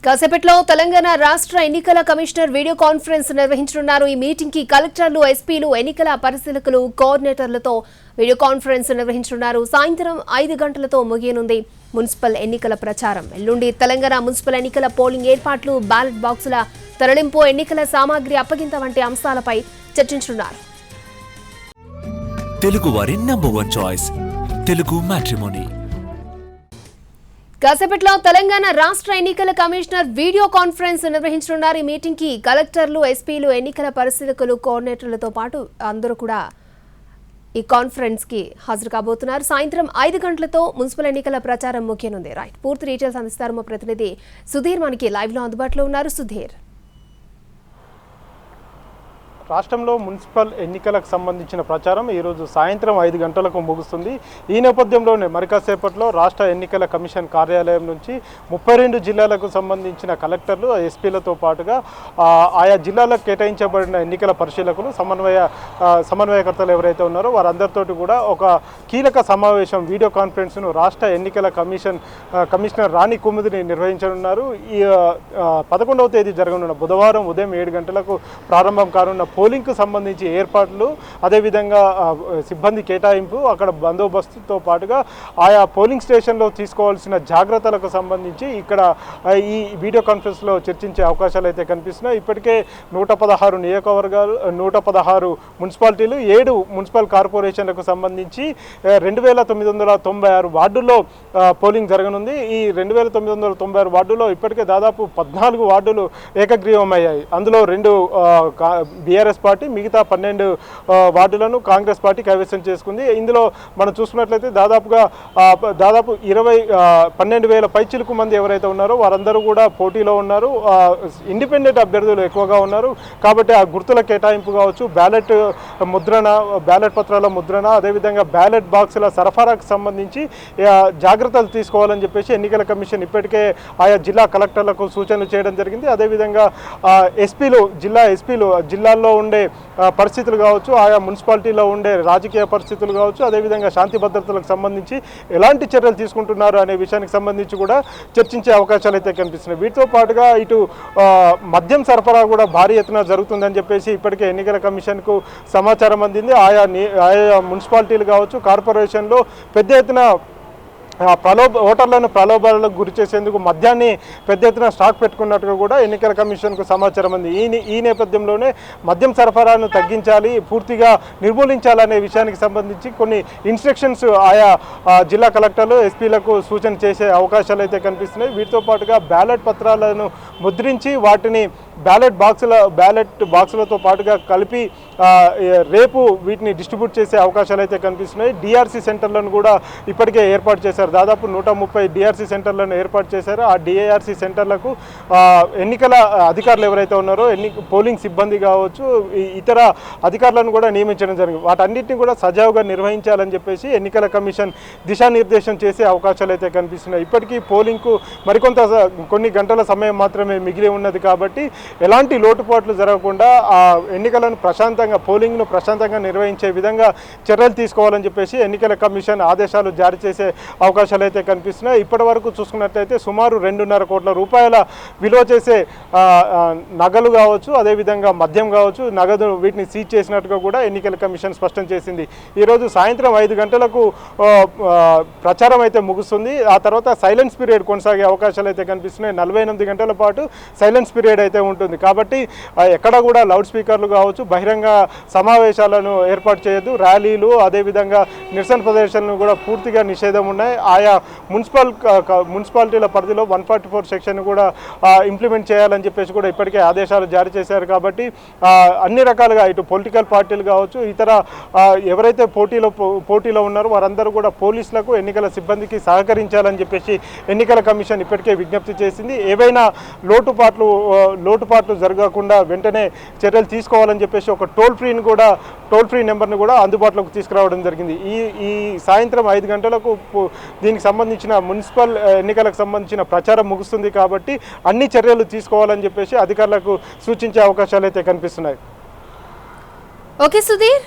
కాసేపట్లో తెలంగాణ రాష్ట్ర ఎన్నికల కమిషనర్ వీడియో కాన్ఫరెన్స్ నిర్వహించనున్నారు. ఈ మీటింగ్ కి కలెక్టర్లు, ఎస్పీలు, ఎన్నికల పరిశీలకులు, కోఆర్డినేటర్లతో వీడియో కాన్ఫరెన్స్ నిర్వహించనున్నారు. సాయంత్రం 5 గంటలతో ముగియనుంది మున్సిపల్ ఎన్నికల ప్రచారం. ఎల్లుండి తెలంగాణ మున్సిపల్ ఎన్నికల పోలింగ్ ఏర్పాట్లు, బ్యాలెట్ బాక్సుల తరలింపు, ఎన్నికల సామాగ్రి అప్పగింత వంటి అంశాలపై చర్చించనున్నారు. తెలుగు వారి నంబర్ 1 చాయిస్ తెలుగు మ్యాట్రిమోనీ. కాసేపట్లో తెలంగాణ రాష్ట్ర ఎన్నికల కమిషనర్ వీడియో కాన్ఫరెన్స్ నిర్వహించనున్నారు. ఈ మీటింగ్ కి కలెక్టర్లు, ఎస్పీలు, ఎన్నికల పరిశీలకులు, కోఆర్డినేటర్లతో పాటు అందరూ కూడా ఈ కాన్ఫరెన్స్ కి హాజరు కాబోతున్నారు. సాయంత్రం 5 గంటలతో మున్సిపల్ ఎన్నికల ప్రచారం ముగియనుంది. రైట్, పూర్తి డీటెయిల్స్ అందిస్తారు మా ప్రతినిధి సుధీర్. మనకి లైవ్ లో అందుబాటులో ఉన్నారు. సుధీర్, రాష్ట్రంలో మున్సిపల్ ఎన్నికలకు సంబంధించిన ప్రచారం ఈరోజు సాయంత్రం 5 గంటలకు ముగుస్తుంది. ఈ నేపథ్యంలోనే మరికాసేపట్లో రాష్ట్ర ఎన్నికల కమిషన్ కార్యాలయం నుంచి 32 జిల్లాలకు సంబంధించిన కలెక్టర్లు, ఎస్పీలతో పాటుగా ఆయా జిల్లాలకు కేటాయించబడిన ఎన్నికల పరిశీలకులు, సమన్వయకర్తలు ఎవరైతే ఉన్నారో వారందరితోటి కూడా ఒక కీలక సమావేశం, వీడియో కాన్ఫరెన్స్ను రాష్ట్ర ఎన్నికల కమిషనర్ రాణి కుముదిని నిర్వహించనున్నారు. ఈ 11వ తేదీ జరగనున్న బుధవారం ఉదయం 7 గంటలకు ప్రారంభం కానున్న పోలింగ్కు సంబంధించి ఏర్పాట్లు, అదేవిధంగా సిబ్బంది కేటాయింపు, అక్కడ బందోబస్తుతో పాటుగా ఆయా పోలింగ్ స్టేషన్లో తీసుకోవాల్సిన జాగ్రత్తలకు సంబంధించి ఇక్కడ ఈ వీడియో కాన్ఫరెన్స్లో చర్చించే అవకాశాలు అయితే కనిపిస్తున్నాయి. ఇప్పటికే 116 నియోజకవర్గాలు, 116 మున్సిపాలిటీలు, 7 మున్సిపల్ కార్పొరేషన్లకు సంబంధించి 2996 వార్డుల్లో పోలింగ్ జరగనుంది. ఈ 2996 వార్డుల్లో ఇప్పటికే దాదాపు 14 వార్డులు ఏకగ్రీవమయ్యాయి. అందులో 2 బీఆర్ఎస్ పార్టీ, మిగతా 12 వార్డులను కాంగ్రెస్ పార్టీ కైవసం చేసుకుంది. ఇందులో మనం చూసుకున్నట్లయితే దాదాపు 12,000 పైచిలుకు మంది ఎవరైతే ఉన్నారో వారందరూ కూడా పోటీలో ఉన్నారు. ఇండిపెండెంట్ అభ్యర్థులు ఎక్కువగా ఉన్నారు. కాబట్టి ఆ గుర్తుల కేటాయింపు కావచ్చు, బ్యాలెట్ పత్రాల ముద్రణ, అదేవిధంగా బ్యాలెట్ బాక్సుల సరఫరాకు సంబంధించి జాగ్రత్తలు తీసుకోవాలని చెప్పేసి ఎన్నికల కమిషన్ ఇప్పటికే ఆయా జిల్లా కలెక్టర్లకు సూచనలు చేయడం జరిగింది. అదేవిధంగా జిల్లాల్లో ఉండే పరిస్థితులు కావచ్చు, ఆయా మున్సిపాలిటీలో ఉండే రాజకీయ పరిస్థితులు కావచ్చు, అదేవిధంగా శాంతి భద్రతలకు సంబంధించి ఎలాంటి చర్యలు తీసుకుంటున్నారు అనే విషయానికి సంబంధించి కూడా చర్చించే అవకాశాలు అయితే కనిపిస్తున్నాయి. వీటితో పాటుగా ఇటు మద్యం సరఫరా కూడా భారీ ఎత్తున జరుగుతుందని చెప్పేసి ఇప్పటికే ఎన్నికల కమిషన్కు సమాచారం అందింది. ఆయా మున్సిపాలిటీలు కావచ్చు, కార్పొరేషన్లో పెద్ద ఎత్తున ఓటర్లను ప్రలోభాలకు గురి చేసేందుకు మద్యాన్ని పెద్ద ఎత్తున స్టాక్ పెట్టుకున్నట్టుగా కూడా ఎన్నికల కమిషన్కు సమాచారం ఉంది. ఈ నేపథ్యంలోనే మద్యం సరఫరాను తగ్గించాలి, పూర్తిగా నిర్మూలించాలనే విషయానికి సంబంధించి కొన్ని ఇన్స్ట్రక్షన్స్ ఆయా జిల్లా కలెక్టర్లు, ఎస్పీలకు సూచన చేసే అవకాశాలు అయితే కనిపిస్తున్నాయి. వీటితో పాటుగా బ్యాలెట్ పత్రాలను ముద్రించి వాటిని బ్యాలెట్ బాక్సులతో పాటుగా కలిపి రేపు వీటిని డిస్ట్రిబ్యూట్ చేసే అవకాశాలు అయితే కనిపిస్తున్నాయి. డిఆర్సీ సెంటర్లను కూడా ఇప్పటికే ఏర్పాటు చేశారు. దాదాపు 130 డిఆర్సీ సెంటర్లను ఏర్పాటు చేశారు. ఆ డిఆర్సీ సెంటర్లకు ఎన్నికల అధికారులు ఎవరైతే ఉన్నారో, పోలింగ్ సిబ్బంది కావచ్చు, ఇతర అధికారులను కూడా నియమించడం జరిగింది. వాటన్నిటిని కూడా సజావుగా నిర్వహించాలని చెప్పేసి ఎన్నికల కమిషన్ దిశానిర్దేశం చేసే అవకాశాలు అయితే కనిపిస్తున్నాయి. ఇప్పటికీ పోలింగ్కు కొన్ని గంటల సమయం మాత్రమే మిగిలి ఉన్నది. కాబట్టి ఎలాంటి లోటుపాట్లు జరగకుండా పోలింగ్ను ప్రశాంతంగా నిర్వహించే విధంగా చర్యలు తీసుకోవాలని చెప్పేసి ఎన్నికల కమిషన్ ఆదేశాలు జారీ చేసే అవకాశాలు అయితే కనిపిస్తున్నాయి. ఇప్పటి వరకు చూసుకున్నట్లయితే సుమారు 2.5 కోట్ల రూపాయల విలువ చేసే నగలు కావచ్చు, అదేవిధంగా మద్యం కావచ్చు, నగదు వీటిని సీజ్ చేసినట్టుగా కూడా ఎన్నికల కమిషన్ స్పష్టం చేసింది. ఈరోజు సాయంత్రం 5 గంటలకు ప్రచారం అయితే ముగుస్తుంది. ఆ తర్వాత సైలెన్స్ పీరియడ్ కొనసాగే అవకాశాలు అయితే కనిపిస్తున్నాయి. 48 గంటల పాటు సైలెన్స్ పీరియడ్ అయితే ఉంటుంది. కాబట్టి ఎక్కడ కూడా లౌడ్ స్పీకర్లు కావచ్చు, బహిరంగ సమావేశాలను ఏర్పాటు చేయొద్దు. ర్యాలీలు, అదేవిధంగా నిరసన ప్రదర్శనలు కూడా పూర్తిగా నిషేధం ఉన్నాయి. ఆయా మున్సిపాలిటీల పరిధిలో 144 సెక్షన్ కూడా ఇంప్లిమెంట్ చేయాలని చెప్పేసి కూడా ఇప్పటికే ఆదేశాలు జారీ చేశారు. కాబట్టి అన్ని రకాలుగా ఇటు పొలిటికల్ పార్టీలు కావచ్చు, ఇతర ఎవరైతే పోటీలో ఉన్నారో వారందరూ కూడా పోలీసులకు, ఎన్నికల సిబ్బందికి సహకరించాలని చెప్పేసి ఎన్నికల కమిషన్ ఇప్పటికే విజ్ఞప్తి చేసింది. ఏవైనా లోటుపాట్లు జరగకుండా వెంటనే చర్యలు తీసుకోవాలని చెప్పేసి ఒక టోల్ ఫ్రీ నెంబర్ను కూడా అందుబాటులోకి తీసుకురావడం జరిగింది. ఈ సాయంత్రం 5 గంటలకు దీనికి సంబంధించిన మున్సిపల్ ఎన్నికలకు సంబంధించిన ప్రచారం ముగుస్తుంది. కాబట్టి అన్ని చర్యలు తీసుకోవాలని చెప్పేసి అధికారులకు సూచించే అవకాశాలు అయితే కనిపిస్తున్నాయి. ఓకే సుధీర్.